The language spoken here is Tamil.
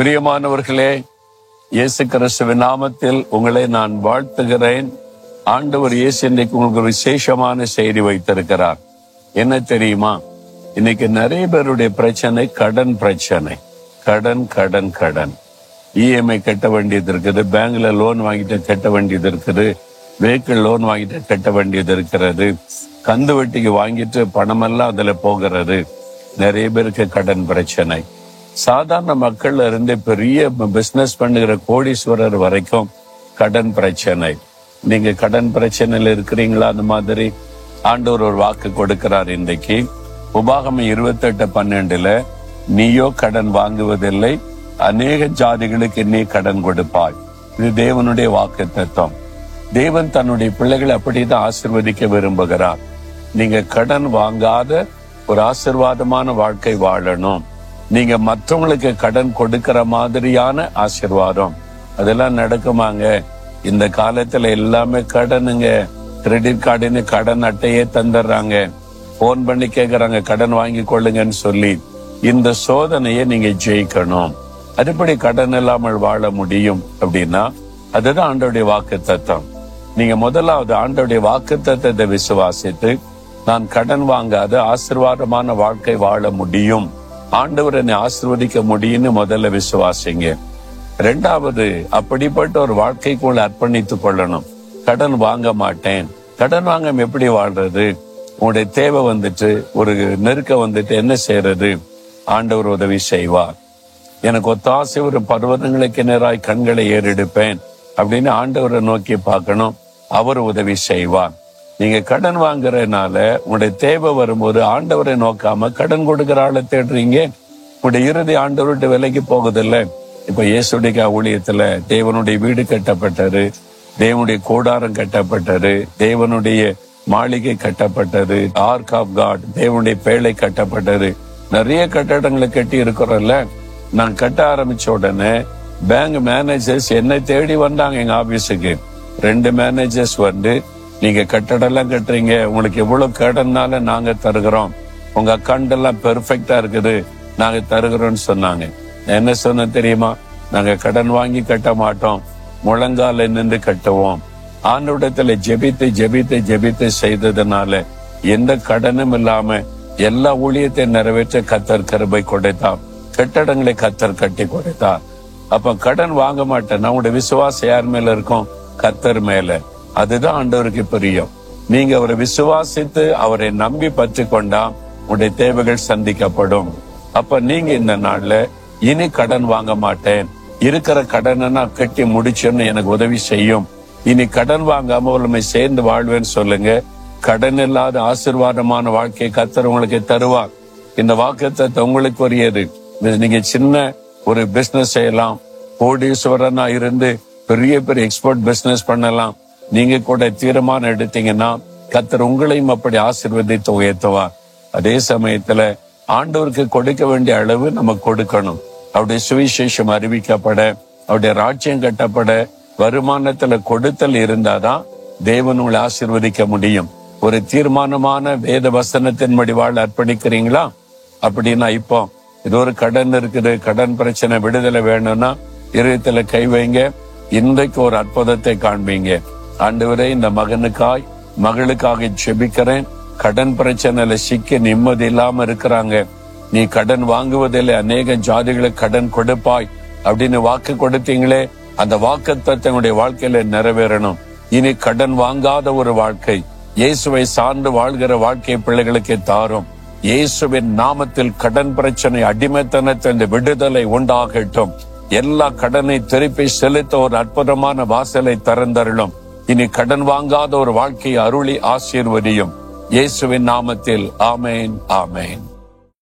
பிரியமானவர்களே, இயேசு கிறிஸ்துவின் நாமத்தில் உங்களை நான் வாழ்த்துகிறேன். ஆண்டவர் இயேசு இன்றைக்கு உங்களுக்கு ஒரு விசேஷமான செய்தி வைத்திருக்கிறார். என்ன தெரியுமா? இன்னைக்கு நிறைய பேருடைய பிரச்சனை கடன் பிரச்சனை. கடன் கடன் கடன். இஎம்ஐ கட்ட வேண்டியது இருக்குது, பேங்க்ல லோன் வாங்கிட்டு கட்ட வேண்டியது இருக்குது, வெஹிக்கிள் லோன் வாங்கிட்டு கட்ட வேண்டியது இருக்கிறது, கந்து வட்டிக்கு வாங்கிட்டு பணமெல்லாம் அதுல போகிறது. நிறைய பேருக்கு கடன் பிரச்சனை. சாதாரண மக்கள்ல இருந்து பெரிய பிசினஸ் பண்ணுகிற கோடீஸ்வரர் வரைக்கும் கடன் பிரச்சனை. நீங்க கடன் பிரச்சனையில இருக்கிறீங்களா? அந்த மாதிரி ஆண்டவர் ஒரு வாக்கு கொடுக்கிறார். இன்றைக்கு உபாகமம் 28:12 நீயோ கடன் வாங்குவதில்லை, அநேக ஜாதிகளுக்கு நீ கடன் கொடுப்பாய். இது தேவனுடைய வாக்கு தத்துவம். தேவன் தன்னுடைய பிள்ளைகளை அப்படிதான் ஆசீர்வதிக்க விரும்புகிறார். நீங்க கடன் வாங்காத ஒரு ஆசீர்வாதமான வாழ்க்கை வாழணும். நீங்க மற்றவங்களுக்கு கடன் கொடுக்கிற மாதிரியான ஆசீர்வாதம் அதெல்லாம் நடக்குமாங்க? இந்த காலத்துல எல்லாமே கடனுங்க. கிரெடிட் கார்டுன்னு கடன் அட்டையே தந்துடுறாங்க. போன் பண்ணி கேக்குறாங்க கடன் வாங்கி கொள்ளுங்கன்னு சொல்லி. இந்த சோதனையை நீங்க ஜெயிக்கணும். அதுபடி கடன் இல்லாமல் வாழ முடியும் அப்படின்னா அதுதான் ஆண்டவருடைய வாக்கு தத்துவம். நீங்க முதலாவது ஆண்டவருடைய வாக்கு தத்துவத்தை விசுவாசித்து நான் கடன் வாங்காத ஆசீர்வாதமான வாழ்க்கை வாழ முடியும், ஆண்டவர் என்னை ஆசீர்வதிக்க முடியும்னு முதல்ல விசுவாசிங்க. ரெண்டாவது, அப்படிப்பட்ட ஒரு வாழ்க்கைக்குள்ள அர்ப்பணித்துக் கொள்ளணும். கடன் வாங்க மாட்டேன். கடன் வாங்க எப்படி வாழ்றது? உங்களுடைய தேவை வந்துட்டு, ஒரு நெருக்க வந்துட்டு என்ன செய்யறது? ஆண்டவர் உதவி செய்வார். எனக்கு ஒத்தாசை ஒரு பர்வதங்களுக்கு நேராய் கண்களை ஏறெடுப்பேன் அப்படின்னு ஆண்டவரை நோக்கி பார்க்கணும். அவர் உதவி செய்வார். நீங்க கடன் வாங்குறதுனால உங்களுடைய தேவை வரும்போது ஆண்டவரை நோக்காம கடன் கொடுக்கிற ஆளை தேடுறீங்க. உங்களுடைய இறுதி ஆண்டவர்கிட்ட விலைக்கு போகுதில்ல. இப்ப இயேசுடைய ஊழியத்துல தேவனுடைய வீடு கட்டப்பட்டது, தேவனுடைய கூடாரம் கட்டப்பட்டது, தேவனுடைய மாளிகை கட்டப்பட்டது, ஆர்க் ஆஃப் காட் தேவனுடைய பேழை கட்டப்பட்டது. நிறைய கட்டடங்களை கட்டி இருக்கிறோம்ல. நான் கட்ட ஆரம்பிச்ச உடனே பேங்க் மேனேஜர்ஸ் என்னை தேடி வந்தாங்க. எங்க ஆபீஸுக்கு 2 மேனேஜர்ஸ் வந்து, நீங்க கட்டடம் எல்லாம் கட்டுறீங்க, உங்களுக்கு எவ்வளவு கடன்னால நாங்க தருகிறோம், உங்க அக்கௌண்ட் எல்லாம் பெர்ஃபெக்டா இருக்குது, நாங்க தருகிறோம்னு சொன்னாங்க. என்ன சொன்ன தெரியுமா? நாங்க கடன் வாங்கி கட்ட மாட்டோம், முழங்கால நின்று கட்டுவோம். ஆண்டவரிடத்துல ஜெபித்து ஜெபித்து ஜெபித்து செய்ததுனால எந்த கடனும் இல்லாம எல்லா ஊழியத்தை நிறைவேற்ற கர்த்தர் கிருபை கொடுத்தார். கட்டடங்களை கர்த்தர் கட்டி கொடுத்தார். அப்ப கடன் வாங்க மாட்டேன். நம்முடைய விசுவாசம் யார் மேல இருக்கும்? கர்த்தர் மேல. அதுதான் ஆண்டவருக்கு பிரியம். நீங்க அவரை விசுவாசித்து அவரை நம்பி பற்றி கொண்டா உங்களுடைய தேவைகள் சந்திக்கப்படும். அப்ப நீங்க இந்த நாள்ல இனி கடன் வாங்க மாட்டேன், இருக்கிற கடனை கட்டி முடிச்சுன்னு எனக்கு உதவி செய்யும், இனி கடன் வாங்காம உண்மை சேர்ந்து வாழ்வேன்னு சொல்லுங்க. கடன் இல்லாத ஆசீர்வாதமான வாழ்க்கையை கர்த்தர் உங்களுக்கு தருவார். இந்த வாக்குத்தத்தம் உங்களுக்கு உரியது. நீங்க சின்ன ஒரு பிசினஸ் செய்யலாம், கோடீஸ்வரனா இருந்து பெரிய பெரிய எக்ஸ்போர்ட் பிசினஸ் பண்ணலாம். நீங்க கூட தீர்மானம் எடுத்தீங்கன்னா கர்த்தர் உங்களையும் அப்படி ஆசீர்வதித்து உயர்த்துவார். அதே சமயத்துல ஆண்டவருக்கு கொடுக்க வேண்டிய அளவு நம்ம கொடுக்கணும். அவருடைய சுவிசேஷம் அறிவிக்கப்பட, அவருடைய ராஜ்யம் கட்டப்பட வருமானத்துல கொடுத்தல் இருந்தாதான் தேவன் உங்களை ஆசீர்வதிக்க முடியும். ஒரு தீர்மானமான வேத வசனத்தின்படி வாழ அர்ப்பணிக்கிறீங்களா? அப்படின்னா இப்போ இது ஒரு கடன் இருக்குது, கடன் பிரச்சனை விடுதலை வேணும்னா இதயத்துல கை வைங்க. இன்றைக்கு ஒரு அற்புதத்தை காண்பீங்க. ஆண்டவரே, இந்த மகனுக்காய் மகளுக்காக ஜெபிக்கிறேன். கடன் பிரச்சனையில சிக்கி நிம்மதி இல்லாம இருக்கிறாங்க. நீ கடன் வாங்குவதில்லை, அநேக ஜாதிகளுக்கு கடன் கொடுப்பாய் அப்படின்னு வாக்கு கொடுத்தீங்களே, அந்த வாக்குத்தத்தங்களுடைய வாழ்க்கையில நிறைவேறணும். இனி கடன் வாங்காத ஒரு வாழ்க்கை, இயேசுவை சார்ந்து வாழ்கிற வாழ்க்கை பிள்ளைகளுக்கு தாரும். இயேசுவின் நாமத்தில் கடன் பிரச்சனை அடிமைத்தனத்தின் விடுதலை உண்டாகட்டும். எல்லா கடனை திருப்பி செலுத்த ஒரு அற்புதமான வாசலை திறந்தருளும். இனி கடன் வாங்காத ஒரு வாழ்க்கையை அருளி ஆசீர்வதியும். இயேசுவின் நாமத்தில் ஆமேன், ஆமேன்.